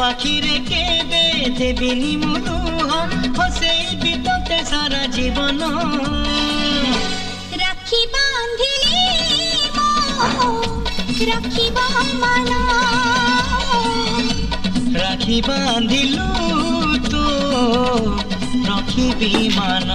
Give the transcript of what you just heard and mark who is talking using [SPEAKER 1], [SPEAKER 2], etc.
[SPEAKER 1] আখিরে কেঁদে দেবিনি মুলুহ হসেইবি তোতে সারা জীবন
[SPEAKER 2] রাখি বাঁধিলি রাখিবা মান
[SPEAKER 1] রাখি বাঁধিলু তো রখিবি মান